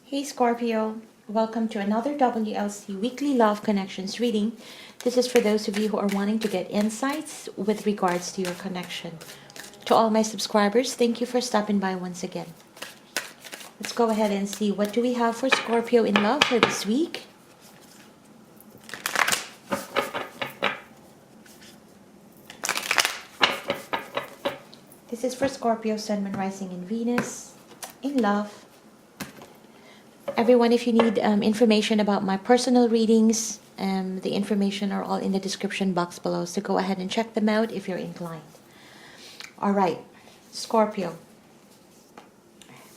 Hey Scorpio, welcome to another WLC Weekly Love Connections reading. This is for those of you who are wanting to get insights with regards to your connection. To all my subscribers, thank you for stopping by once again. Let's go ahead and see what do we have for Scorpio in love for this week. This is for Scorpio, Sun, Moon, Rising, and Venus in love. Everyone, if you need information about my personal readings, the information are all in the description box below. So go ahead and check them out if you're inclined. All right, Scorpio.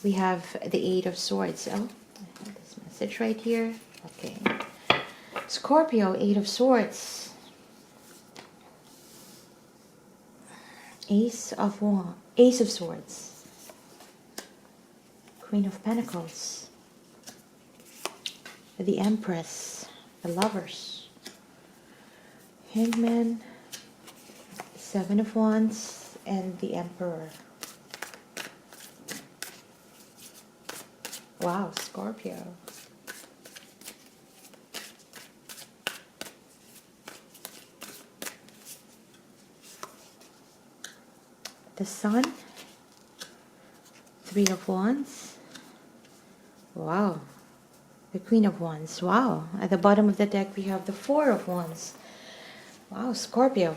We have the Eight of Swords. Oh, I have this message right here. Okay. Scorpio, Eight of Swords. Ace of Swords. Queen of Pentacles. The Empress, the Lovers, Hangman, Seven of Wands, and the Emperor. Wow, Scorpio. The Sun, Three of Wands. Wow. The Queen of Wands. Wow. At the bottom of the deck, we have the Four of Wands. Wow, Scorpio.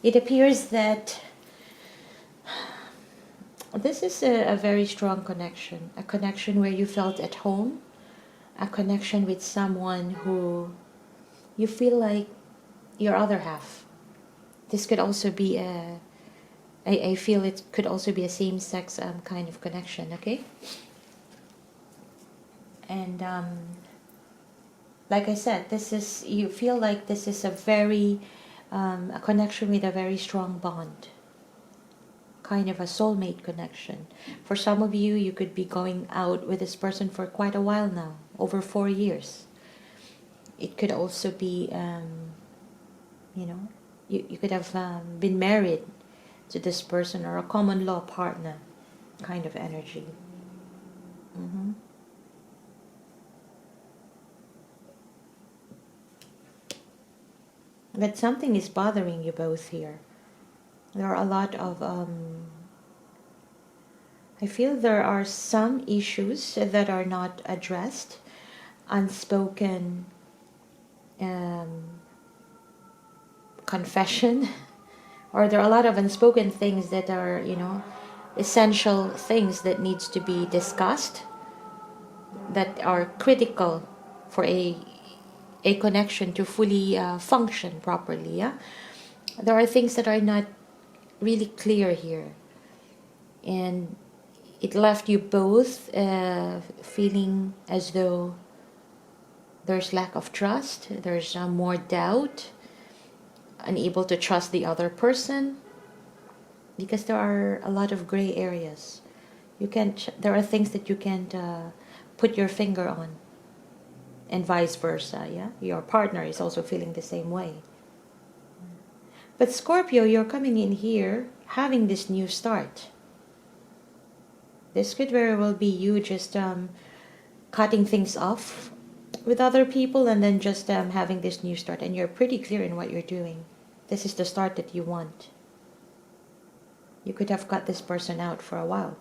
It appears that this is a very strong connection. A connection where you felt at home. A connection with someone who you feel like your other half. This could also be I feel it could also be a same-sex kind of connection, okay? And like I said, you feel like this is a very, a connection with a very strong bond. Kind of a soulmate connection. For some of you, you could be going out with this person for quite a while now, over 4 years. It could also be, you know, you could have been married to this person or a common law partner kind of energy. But something is bothering you both here. There are a lot of, I feel there are some issues that are not addressed, unspoken confession, or there are a lot of unspoken things that are, you know, essential things that needs to be discussed, that are critical for a connection to fully function properly. Yeah, there are things that are not really clear here, and it left you both feeling as though there's lack of trust, there's more doubt, unable to trust the other person, because there are a lot of gray areas. There are things that you can't put your finger on, and vice versa. Yeah, your partner is also feeling the same way. But Scorpio, you're coming in here having this new start. This could very well be you just cutting things off with other people and then just having this new start, and you're pretty clear in what you're doing. This is the start that you want. You could have cut this person out for a while.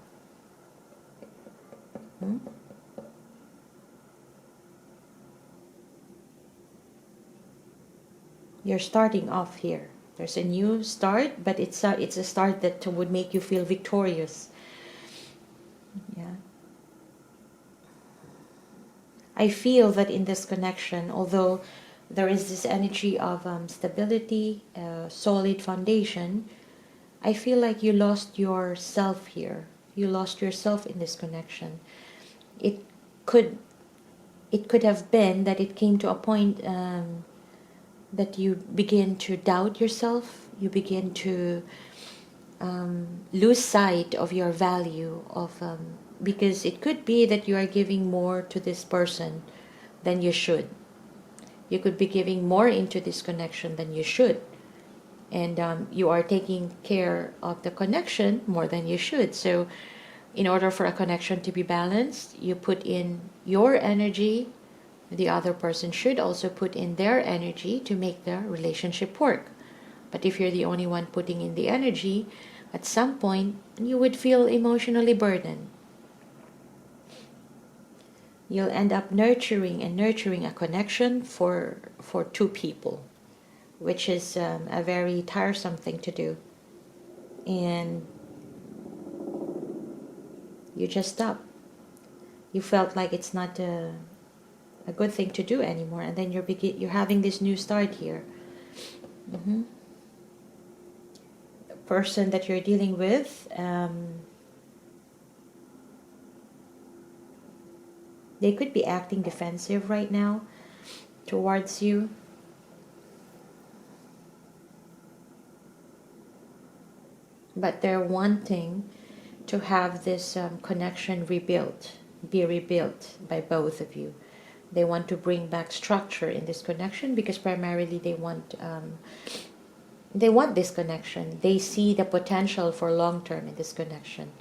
You're starting off here. There's a new start, but it's a start that would make you feel victorious. Yeah. I feel that in this connection, although there is this energy of stability, solid foundation, I feel like you lost yourself here. You lost yourself in this connection. It could have been that it came to a point that you begin to doubt yourself. You begin to lose sight of your value because it could be that you are giving more to this person than you should. You could be giving more into this connection than you should. And you are taking care of the connection more than you should. So In order for a connection to be balanced, you put in your energy. The other person should also put in their energy to make the relationship work. But if you're the only one putting in the energy, at some point you would feel emotionally burdened. You'll end up nurturing a connection for two people, which is a very tiresome thing to do. And you just stop. You felt like it's not a good thing to do anymore, and then you're having this new start here. The person that you're dealing with, they could be acting defensive right now towards you. But they're wanting to have this connection be rebuilt by both of you. They want to bring back structure in this connection because primarily they want this connection. They see the potential for long-term in this connection.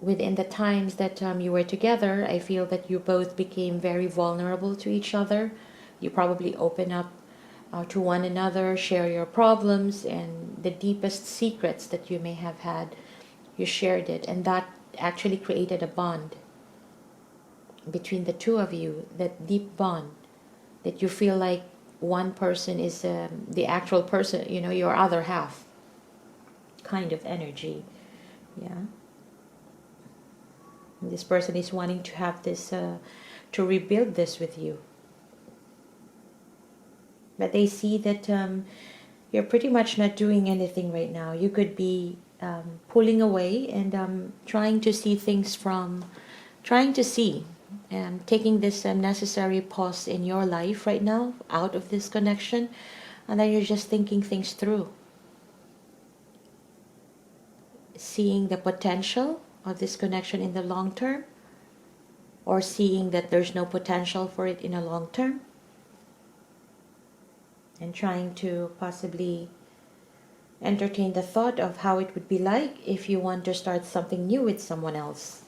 Within the times that you were together, I feel that you both became very vulnerable to each other. You probably open up to one another, share your problems and the deepest secrets that you may have had. You shared it, and that actually created a bond between the two of you, that deep bond that you feel like one person is the actual person, your other half kind of energy. Yeah. And this person is wanting to have this, to rebuild this with you. But they see that you're pretty much not doing anything right now. You could be pulling away and trying to see things taking this necessary pause in your life right now, out of this connection, and then you're just thinking things through. Seeing the potential of this connection in the long term, or seeing that there's no potential for it in a long term, and trying to possibly entertain the thought of how it would be like if you want to start something new with someone else.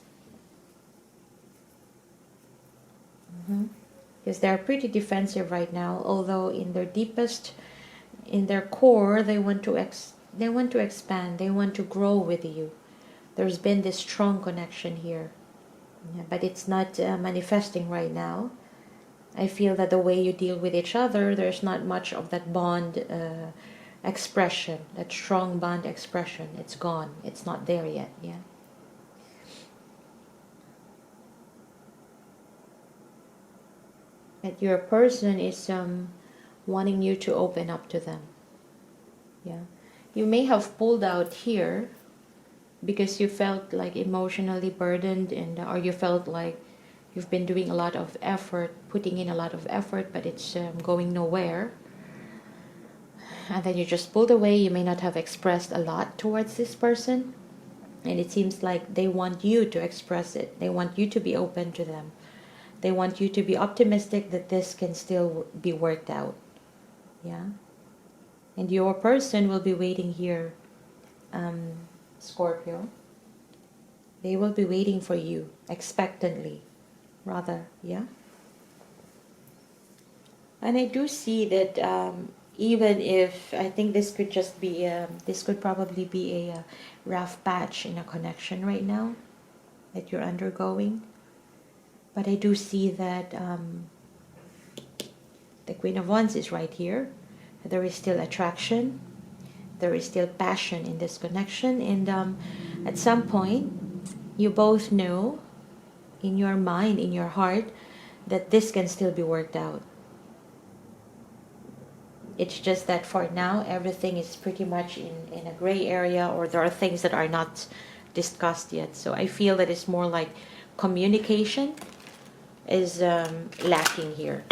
Because they're pretty defensive right now, although in their deepest, in their core, they want to expand, they want to grow with you. There's been this strong connection here, but it's not manifesting right now. I feel that the way you deal with each other, there's not much of that bond expression, that strong bond expression. It's gone. It's not there yet. Yeah. But your person is wanting you to open up to them. Yeah. You may have pulled out here because you felt like emotionally burdened, or you felt like you've been doing a lot of effort, putting in a lot of effort, but it's going nowhere. And then you just pulled away. You may not have expressed a lot towards this person. And it seems like they want you to express it. They want you to be open to them. They want you to be optimistic that this can still be worked out. Yeah. And your person will be waiting here, Scorpio. They will be waiting for you, expectantly, rather. Yeah. And I do see that even if, I think this could just be, this could probably be a rough patch in a connection right now that you're undergoing. But I do see that the Queen of Wands is right here. There is still attraction. There is still passion in this connection. And at some point, you both know in your mind, in your heart, that this can still be worked out. It's just that for now, everything is pretty much in a gray area, or there are things that are not discussed yet. So I feel that it's more like communication is lacking here.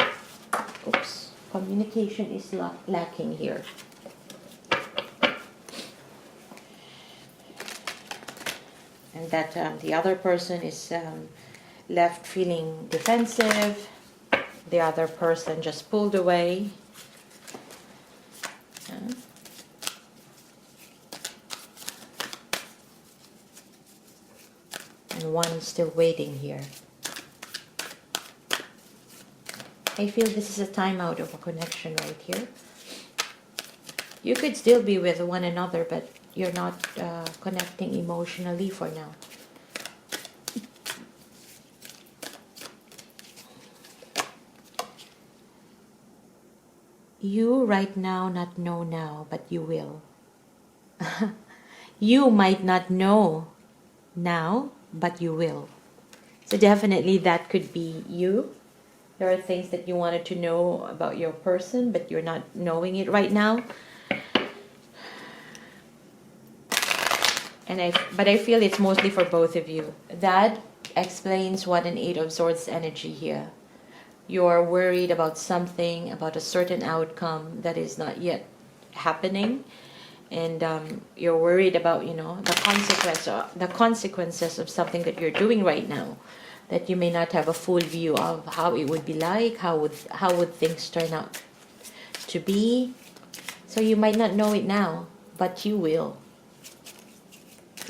Oops. Communication is lacking here. And that the other person is left feeling defensive. The other person just pulled away. and one still waiting here. I feel this is a timeout of a connection right here. You could still be with one another, but you're not connecting emotionally for now. You right now not know now, but you will. You might not know now, but you will. So definitely that could be you. There are things that you wanted to know about your person, but you're not knowing it right now. But I feel it's mostly for both of you. That explains what an Eight of Swords energy here. You're worried about something, about a certain outcome that is not yet happening, and you're worried about, you know, the consequences of something that you're doing right now, that you may not have a full view of how it would be like, how would things turn out to be. So you might not know it now, but you will.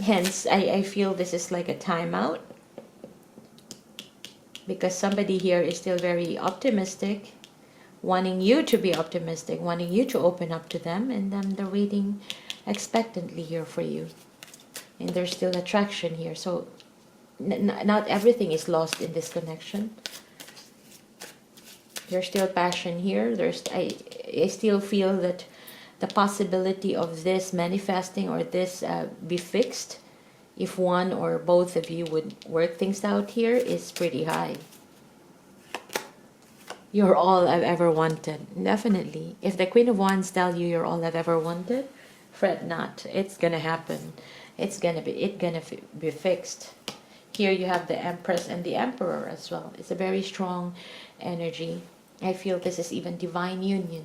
Hence, I feel this is like a timeout, because somebody here is still very optimistic, wanting you to be optimistic, wanting you to open up to them, and they're waiting expectantly here for you. And there's still attraction here, so not everything is lost in this connection. There's still passion here. I still feel that the possibility of this manifesting or this be fixed, if one or both of you would work things out here, is pretty high. You're all I've ever wanted. Definitely. If the Queen of Wands tell you you're all I've ever wanted, fret not. It's gonna happen. It's gonna be fixed. Here you have the Empress and the Emperor as well. It's a very strong energy. I feel this is even divine union.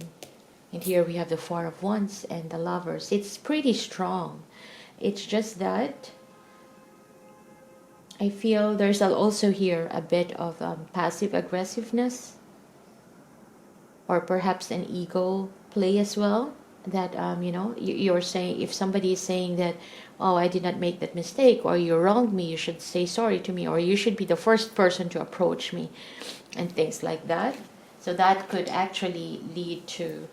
And here we have the Four of Wands and the Lovers. It's pretty strong. It's just that I feel there's also here a bit of passive aggressiveness, or perhaps an ego play as well. That you know, you're saying, if somebody is saying that, oh, I did not make that mistake, or you wronged me, you should say sorry to me, or you should be the first person to approach me, and things like that. So that could actually lead to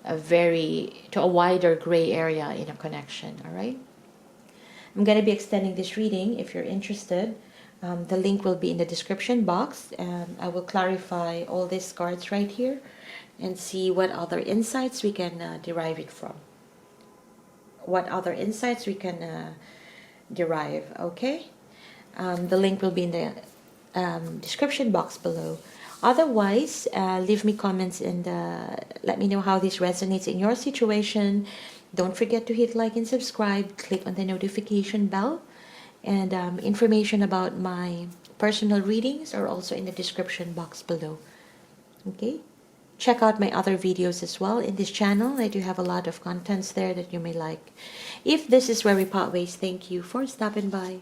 a wider gray area in a connection. All right, I'm going to be extending this reading. If you're interested, the link will be in the description box, and I will clarify all these cards right here and see what other insights we can derive it from. What other insights we can derive, okay? The link will be in the description box below. Otherwise, leave me comments and let me know how this resonates in your situation. Don't forget to hit like and subscribe. Click on the notification bell. And information about my personal readings are also in the description box below. Okay? Check out my other videos as well in this channel. I do have a lot of contents there that you may like. If this is where we part ways, thank you for stopping by.